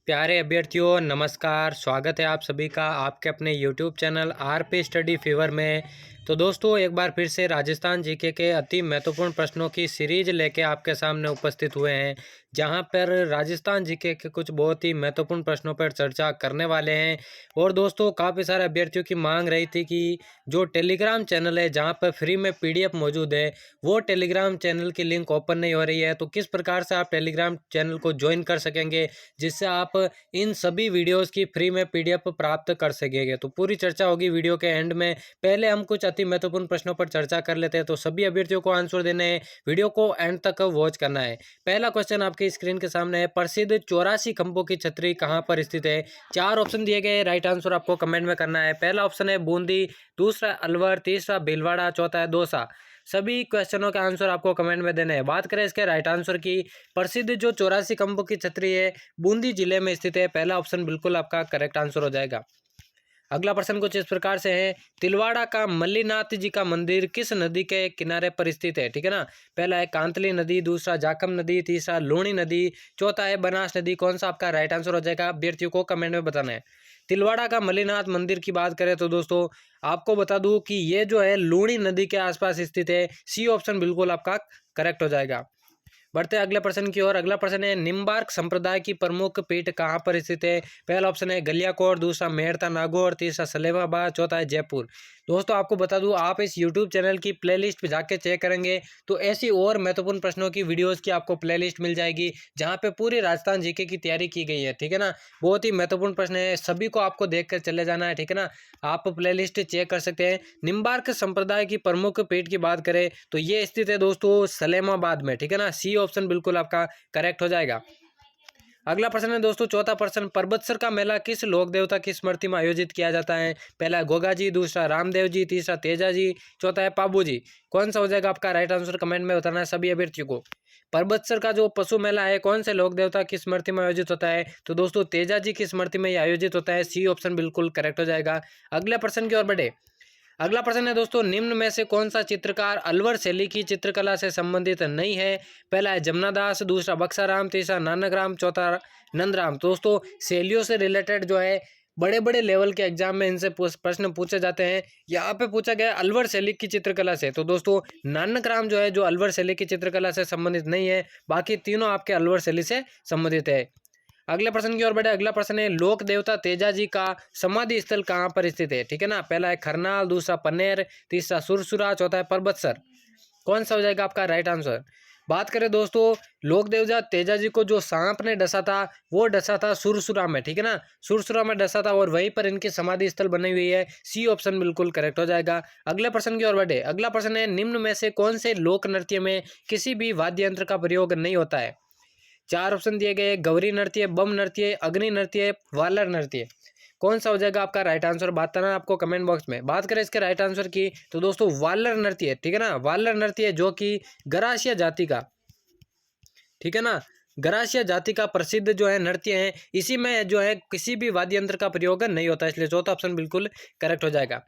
प्यारे अभ्यर्थियों नमस्कार। स्वागत है आप सभी का आपके अपने YouTube channel RP study fever में। तो दोस्तों एक बार फिर से राजस्थान जीके के अति महत्वपूर्ण प्रश्नों की सीरीज लेके आपके सामने उपस्थित हुए हैं, जहां पर राजस्थान जीके के कुछ बहुत ही महत्वपूर्ण प्रश्नों पर चर्चा करने वाले हैं। और दोस्तों काफ़ी सारे अभ्यर्थियों की मांग रही थी कि जो टेलीग्राम चैनल है जहां पर फ्री में पीडीएफ मौजूद है, वो टेलीग्राम चैनल की लिंक ओपन नहीं हो रही है। तो किस प्रकार से आप टेलीग्राम चैनल को ज्वाइन कर सकेंगे जिससे आप इन सभी वीडियोस की फ्री में पीडीएफ प्राप्त कर सकेंगे। तो पूरी चर्चा होगी वीडियो के एंड में। पहले हम कुछ अति महत्वपूर्ण प्रश्नों पर चर्चा कर लेते हैं। तो सभी अभ्यर्थियों को आंसर देने हैं, वीडियो को एंड तक वॉच करना है। पहला क्वेश्चन आपकी स्क्रीन के सामने है, प्रसिद्ध 84 खंभों की छतरी कहाँ पर स्थित है। चार ऑप्शन दिए गए, राइट आंसर आपको कमेंट में करना है। पहला ऑप्शन है बूंदी, दूसरा अलवर, तीसरा भीलवाड़ा, चौथा है दौसा। सभी क्वेश्चनों का आंसर आपको कमेंट में देना है। बात करें इसके राइट आंसर की, प्रसिद्ध जो 84 खंभों की छतरी है बूंदी जिले में स्थित है। पहला ऑप्शन बिल्कुल आपका करेक्ट आंसर हो जाएगा। अगला प्रश्न कुछ इस प्रकार से है, तिलवाड़ा का मल्लीनाथ जी का मंदिर किस नदी के किनारे पर स्थित है। ठीक है ना। पहला है कांतली नदी, दूसरा जाखम नदी, तीसरा लूणी नदी, चौथा है बनास नदी। कौन सा आपका राइट आंसर हो जाएगा अभ्यर्थियों को कमेंट में बताना है। तिलवाड़ा का मल्लीनाथ मंदिर की बात करें तो दोस्तों आपको बता दूं कि ये जो है लूणी नदी के आसपास स्थित है। सी ऑप्शन बिल्कुल आपका करेक्ट हो जाएगा। बढ़ते हैं अगले प्रश्न की ओर। अगला प्रश्न है, निम्बार्क संप्रदाय की प्रमुख पीठ कहाँ पर स्थित है। पहला ऑप्शन है गलियाकोट, दूसरा मेहरता नागौर, तीसरा सलेमाबाद, चौथा है जयपुर। दोस्तों आपको बता दूं आप इस यूट्यूब चैनल की प्लेलिस्ट पे जाके चेक करेंगे तो ऐसी और महत्वपूर्ण प्रश्नों की वीडियोस की आपको प्लेलिस्ट मिल जाएगी, जहाँ पे पूरी राजस्थान जीके की तैयारी की गई है। ठीक है ना। बहुत ही महत्वपूर्ण प्रश्न है, सभी को आपको देख कर चले जाना है। ठीक है ना। आप प्लेलिस्ट चेक कर सकते हैं। निम्बार्क संप्रदाय की प्रमुख पीठ की बात करें तो ये स्थित है दोस्तों सलेमाबाद में। ठीक है ना। सी ऑप्शन बिल्कुल आपका करेक्ट हो जाएगा। अगला प्रश्न है दोस्तों चौथा प्रश्न, परबतसर का मेला किस लोक देवता की स्मृति में आयोजित किया जाता है। पहला है गोगा जी, दूसरा रामदेव जी, तीसरा तेजा जी, चौथा है पाबू जी। कौन सा हो जाएगा आपका राइट आंसर कमेंट में बताना है सभी अभ्यर्थियों को। परबतसर का जो पशु मेला है कौन से लोक देवता की स्मृति में आयोजित होता है, तो दोस्तों तेजा जी की स्मृति में ये आयोजित होता है। सी ऑप्शन बिल्कुल करेक्ट हो जाएगा। अगले प्रश्न की ओर बढ़े। अगला प्रश्न है दोस्तों, निम्न में से कौन सा चित्रकार अलवर शैली की चित्रकला से संबंधित नहीं है। पहला है जमुनादास, दूसरा बक्साराम, तीसरा नानकराम, चौथा नंदराम। दोस्तों शैलियों से रिलेटेड जो है बड़े बड़े लेवल के एग्जाम में इनसे प्रश्न पूछे जाते हैं। यहाँ पे पूछा गया अलवर शैली की चित्रकला से, तो दोस्तों नानकराम जो है जो अलवर शैली की चित्रकला से संबंधित नहीं है, बाकी तीनों आपके अलवर शैली से संबंधित है। अगले प्रश्न की ओर बढ़े। अगला प्रश्न है, लोक देवता तेजा जी का समाधि स्थल कहाँ पर स्थित है। ठीक है ना। पहला है खरनाल, दूसरा पनेर, तीसरा सुरसुरा, चौथा है परबतसर। कौन सा हो जाएगा आपका राइट आंसर। बात करें दोस्तों लोक देवता तेजा जी को जो सांप ने डसा था वो डसा था सुरसुरा में। ठीक है ना। सुरसुरा में डसा था और वहीं पर इनकी समाधि स्थल बनी हुई है। सी ऑप्शन बिल्कुल करेक्ट हो जाएगा। अगले प्रश्न की ओर बढ़े। अगला प्रश्न है, निम्न में से कौन से लोक नृत्य में किसी भी वाद्य यंत्र का प्रयोग नहीं होता है। चार ऑप्शन दिए गए, गौरी नृत्य, बम नृत्य, अग्नि नृत्य, वालर नृत्य। कौन सा हो जाएगा आपका राइट आंसर बताना आपको कमेंट बॉक्स में। बात करें इसके राइट आंसर की तो दोस्तों वालर नृत्य। ठीक है ना। वालर नृत्य जो कि गरासिया जाति का, ठीक है ना, गरासिया जाति का प्रसिद्ध जो है नृत्य है, इसी में जो है किसी भी वाद्य यंत्र का प्रयोग नहीं होता, इसलिए चौथा ऑप्शन बिल्कुल करेक्ट हो जाएगा।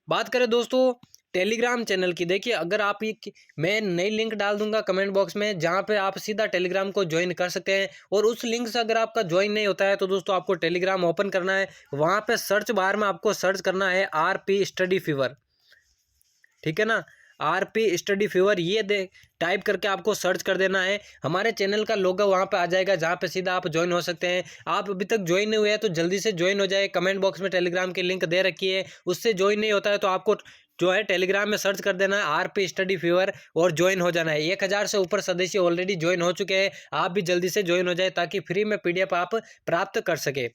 बात करें दोस्तों टेलीग्राम चैनल की, देखिए अगर आप ये मैं नई लिंक डाल दूंगा कमेंट बॉक्स में जहां पे आप सीधा टेलीग्राम को ज्वाइन कर सकते हैं। और उस लिंक से अगर आपका ज्वाइन नहीं होता है तो दोस्तों आपको टेलीग्राम ओपन करना है, वहां पे सर्च बार में आपको सर्च करना है आरपी स्टडी फीवर। ठीक है ना। आरपी स्टडी फीवर ये दे टाइप करके आपको सर्च कर देना है, हमारे चैनल का लोगो वहाँ पे आ जाएगा जहाँ पे सीधा आप ज्वाइन हो सकते हैं। आप अभी तक ज्वाइन नहीं हुए हैं तो जल्दी से ज्वाइन हो जाए। कमेंट बॉक्स में टेलीग्राम की लिंक दे रखी है, उससे ज्वाइन नहीं होता है तो आपको जो है टेलीग्राम में सर्च कर देना है आरपी स्टडी फीवर और ज्वाइन हो जाना है। 1000 से ऊपर सदस्य ऑलरेडी ज्वाइन हो चुके हैं, आप भी जल्दी से ज्वाइन हो जाए ताकि फ्री में पीडीएफ आप प्राप्त कर सके।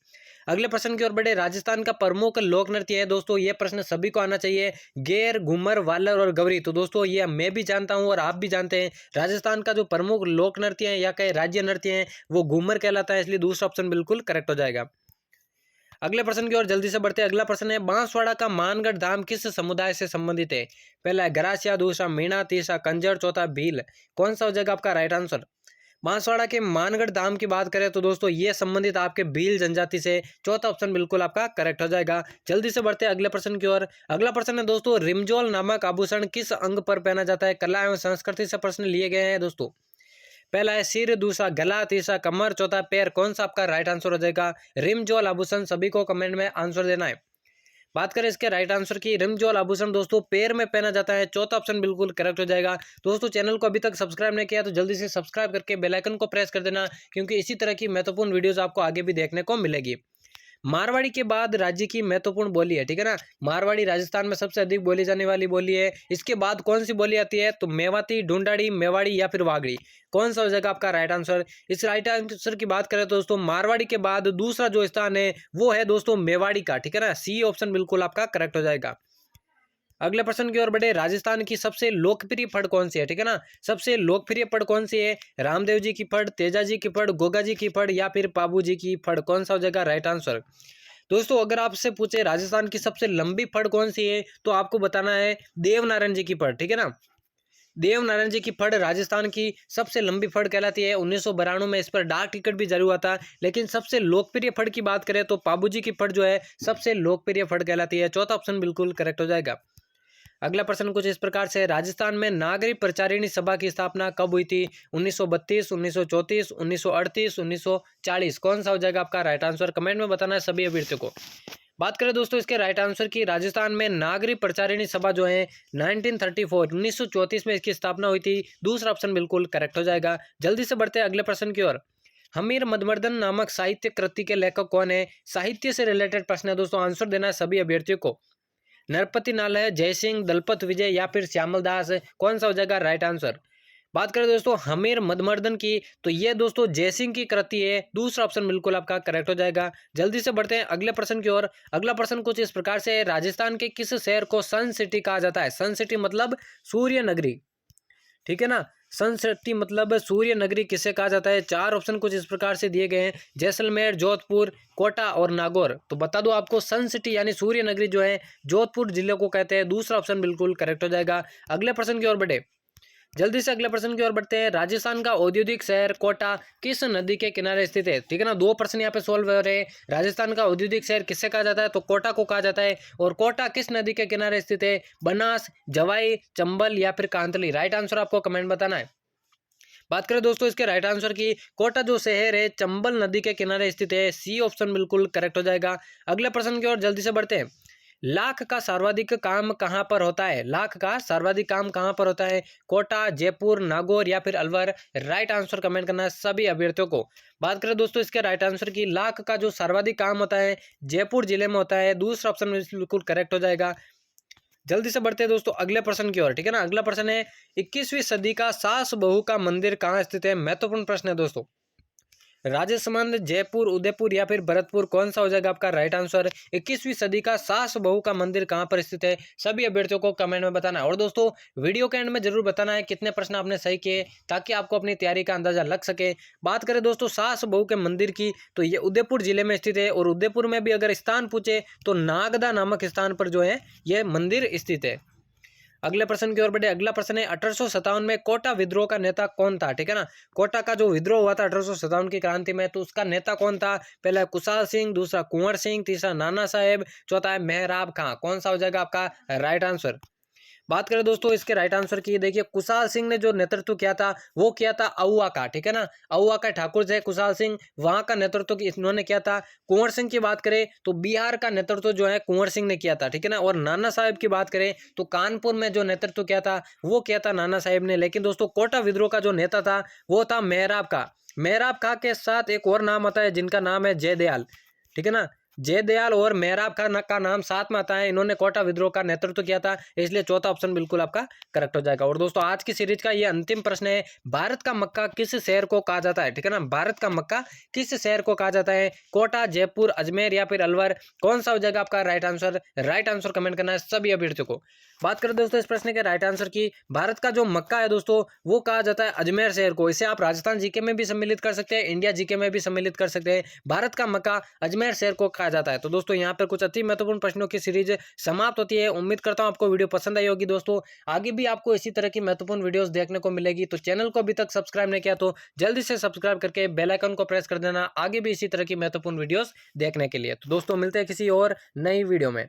अगले प्रश्न की ओर बढ़े। राजस्थान का प्रमुख लोक नृत्य है दोस्तों, ये प्रश्न सभी को आना चाहिए, गेर, घूमर, वालर और गवरी। तो दोस्तों ये मैं भी जानता हूँ और आप भी जानते हैं, राजस्थान का जो प्रमुख लोक नृत्य है या कई राज्य नृत्य है वो घूमर कहलाता है, इसलिए दूसरा ऑप्शन बिल्कुल करेक्ट हो जाएगा। अगले प्रश्न की ओर जल्दी से बढ़ते हैं। अगला प्रश्न है, बांसवाड़ा का मानगढ़ धाम किस समुदाय से संबंधित है। पहला है गरासिया, दूसरा मीणा, तीसरा कंजर, चौथा भील। कौन सा हो जाएगा आपका राइट आंसर। बांसवाड़ा के मानगढ़ धाम की बात करें तो दोस्तों ये संबंधित आपके भील जनजाति से। चौथा ऑप्शन बिल्कुल आपका करेक्ट हो जाएगा। जल्दी से बढ़ते हैं अगले प्रश्न की ओर। अगला प्रश्न है दोस्तों, रिमजोल नामक आभूषण किस अंग पर पहना जाता है। कला एवं संस्कृति से प्रश्न लिए गए हैं दोस्तों। पहला है सिर, दूसरा गला, तीसरा कमर, चौथा पैर। कौन सा आपका राइट आंसर हो जाएगा? रिम ज्वेल आभूषण, सभी को कमेंट में आंसर देना है। बात करें इसके राइट आंसर की, रिम ज्वेल आभूषण दोस्तों पैर में पहना जाता है। चौथा ऑप्शन बिल्कुल करेक्ट हो जाएगा। दोस्तों चैनल को अभी तक सब्सक्राइब नहीं किया तो जल्दी से सब्सक्राइब करके बेल आइकन को प्रेस कर देना, क्योंकि इसी तरह की महत्वपूर्ण वीडियोस आपको आगे भी देखने को मिलेगी। मारवाड़ी के बाद राज्य की महत्वपूर्ण बोली है, ठीक है ना। मारवाड़ी राजस्थान में सबसे अधिक बोली जाने वाली बोली है। इसके बाद कौन सी बोली आती है? तो मेवाती, ढूंढाड़ी, मेवाड़ी या फिर वागड़ी। कौन सा हो जाएगा आपका राइट आंसर? इस राइट आंसर की बात करें तो दोस्तों मारवाड़ी के बाद दूसरा जो स्थान है वो है दोस्तों मेवाड़ी का, ठीक है ना। सी ऑप्शन बिल्कुल आपका करेक्ट हो जाएगा। अगले प्रश्न की ओर बढ़े। राजस्थान की सबसे लोकप्रिय फड़ कौन सी है, ठीक है ना। सबसे लोकप्रिय फड़ कौन सी है? रामदेव जी की फड़, तेजा जी की फड़, गोगा जी की फड़ या फिर पाबू जी की फड़। कौन सा हो जाएगा राइट आंसर? दोस्तों अगर आपसे पूछे राजस्थान की सबसे लंबी फड़ कौन सी है तो आपको बताना है देवनारायण जी की फड़, ठीक है ना। देवनारायण जी की फड़ राजस्थान की सबसे लंबी फड़ कहलाती है। 1992 में इस पर डाक टिकट भी जारी हुआ था। लेकिन सबसे लोकप्रिय फड़ की बात करें तो पाबू जी की फड़ जो है सबसे लोकप्रिय फड़ कहलाती है। चौथा ऑप्शन बिल्कुल करेक्ट हो जाएगा। अगला प्रश्न कुछ इस प्रकार से, राजस्थान में नागरिक प्रचारिणी सभा की स्थापना कब हुई थी? 1932, 1934, 1938, 1940। कौन सा हो जाएगा आपका राइट आंसर? कमेंट में बताना है सभी अभ्यर्थियों को। बात करें दोस्तों इसके राइट आंसर की, राजस्थान में नागरिक प्रचारिणी सभा जो है 1934 1934 में इसकी स्थापना हुई थी। दूसरा ऑप्शन बिल्कुल करेक्ट हो जाएगा। जल्दी से बढ़ते हैं अगले प्रश्न की ओर। हमीर मधुमर्दन नामक साहित्य कृति के लेखक कौन है? साहित्य से रिलेटेड प्रश्न है दोस्तों, आंसर देना है सभी अभ्यर्थियों को। नरपति नाल है, जयसिंह, दलपत विजय या फिर श्यामल दास। कौन सा हो जाएगा राइट आंसर? बात करें दोस्तों हमीर मधुमर्दन की तो ये दोस्तों जयसिंह की कृति है। दूसरा ऑप्शन बिल्कुल आपका करेक्ट हो जाएगा। जल्दी से बढ़ते हैं अगले प्रश्न की ओर। अगला प्रश्न कुछ इस प्रकार से है, राजस्थान के किस शहर को सन सिटी कहा जाता है? सन सिटी मतलब सूर्य नगरी, ठीक है ना। सन सिटी मतलब सूर्य नगरी किसे कहा जाता है? चार ऑप्शन कुछ इस प्रकार से दिए गए हैं, जैसलमेर, जोधपुर, कोटा और नागौर। तो बता दो आपको सन सिटी यानी सूर्य नगरी जो है जोधपुर जिले को कहते हैं। दूसरा ऑप्शन बिल्कुल करेक्ट हो जाएगा। अगले प्रश्न की ओर बढ़े, जल्दी से अगले प्रश्न की ओर बढ़ते हैं। राजस्थान का औद्योगिक शहर कोटा किस नदी के किनारे स्थित है? ठीक है ना, दो प्रश्न यहाँ पे सोल्व हो रहे हैं। राजस्थान का औद्योगिक शहर किससे कहा जाता है? तो कोटा को कहा जाता है। और कोटा किस नदी के किनारे स्थित है? बनास, जवाई, चंबल या फिर कांतली। राइट आंसर आपको कमेंट बताना है। बात करें दोस्तों इसके राइट आंसर की, कोटा जो शहर है चंबल नदी के किनारे स्थित है। सी ऑप्शन बिल्कुल करेक्ट हो जाएगा। अगले प्रश्न की ओर जल्दी से बढ़ते हैं। लाख का सर्वाधिक काम कहाँ पर होता है? लाख का सर्वाधिक काम कहाँ पर होता है? कोटा, जयपुर, नागौर या फिर अलवर। राइट आंसर कमेंट करना है सभी अभ्यर्थियों को। बात करें दोस्तों इसके राइट आंसर की, लाख का जो सर्वाधिक काम होता है जयपुर जिले में होता है। दूसरा ऑप्शन बिल्कुल करेक्ट हो जाएगा। जल्दी से बढ़ते हैं दोस्तों अगले प्रश्न की ओर, ठीक है ना। अगला प्रश्न है 21वीं सदी का सास बहू का मंदिर कहाँ स्थित है? महत्वपूर्ण प्रश्न है दोस्तों। राजसमंद, जयपुर, उदयपुर या फिर भरतपुर। कौन सा हो जाएगा आपका राइट आंसर? 21वीं सदी का सास बहू का मंदिर कहाँ पर स्थित है? सभी अभ्यर्थियों को कमेंट में बताना है। और दोस्तों वीडियो के एंड में जरूर बताना है कितने प्रश्न आपने सही किए, ताकि आपको अपनी तैयारी का अंदाजा लग सके। बात करें दोस्तों सास बहू के मंदिर की तो ये उदयपुर जिले में स्थित है। और उदयपुर में भी अगर स्थान पूछे तो नागदा नामक स्थान पर जो है ये मंदिर स्थित है। अगले प्रश्न की ओर बढ़े। अगला प्रश्न है 1857 में कोटा विद्रोह का नेता कौन था? ठीक है ना, कोटा का जो विद्रोह हुआ था 1857 की क्रांति में, तो उसका नेता कौन था? पहला कुशाल सिंह, दूसरा कुंवर सिंह, तीसरा नाना साहेब, चौथा है मेहराब खां। कौन सा हो जाएगा आपका राइट आंसर? बात करें दोस्तों इसके राइट आंसर की, देखिए कुशाल सिंह ने जो नेतृत्व किया था वो किया था अहुआ का, ठीक है ना। अहुआ का ठाकुर थे कुशाल सिंह, वहां का नेतृत्व इन्होंने किया था। कुंवर सिंह की बात करें तो बिहार का नेतृत्व जो है कुंवर सिंह ने किया था, ठीक है ना। और नाना साहेब की बात करें तो कानपुर में जो नेतृत्व किया था वो किया था नाना साहेब ने। लेकिन दोस्तों कोटा विद्रोह का जो नेता था वो था मेहराब का। मेहराब खां के साथ एक और नाम आता है जिनका नाम है जयदयाल, ठीक है ना। जयदयाल और मेहराब खां का नाम साथ में आता है। इन्होंने कोटा विद्रोह का नेतृत्व किया था, इसलिए चौथा ऑप्शन बिल्कुल आपका करेक्ट हो जाएगा। और दोस्तों आज की सीरीज का ये अंतिम प्रश्न है, भारत का मक्का किस शहर को कहा जाता है? ठीक है ना, भारत का मक्का किस शहर को कहा जाता है? कोटा, जयपुर, अजमेर या फिर अलवर। कौन सा हो जाएगा आपका right answer? Right answer comment करना है सभी अभ्यर्थियों को। बात करें दोस्तों इस प्रश्न के राइट आंसर की, भारत का जो मक्का है दोस्तों वो कहा जाता है अजमेर शहर को। इसे आप राजस्थान जीके में भी सम्मिलित कर सकते हैं, इंडिया जीके में भी सम्मिलित कर सकते हैं। भारत का मक्का अजमेर शहर को कहा जाता है। तो दोस्तों यहाँ पर कुछ अति महत्वपूर्ण प्रश्नों की सीरीज समाप्त होती है। उम्मीद करता हूँ आपको वीडियो पसंद आई होगी दोस्तों। आगे भी आपको इसी तरह की महत्वपूर्ण वीडियोस देखने को मिलेगी। तो चैनल को अभी तक सब्सक्राइब नहीं किया तो जल्दी से सब्सक्राइब करके बेल आइकन को प्रेस कर देना, आगे भी इसी तरह की महत्वपूर्ण वीडियोस देखने के लिए। तो दोस्तों मिलते हैं किसी और नई वीडियो में।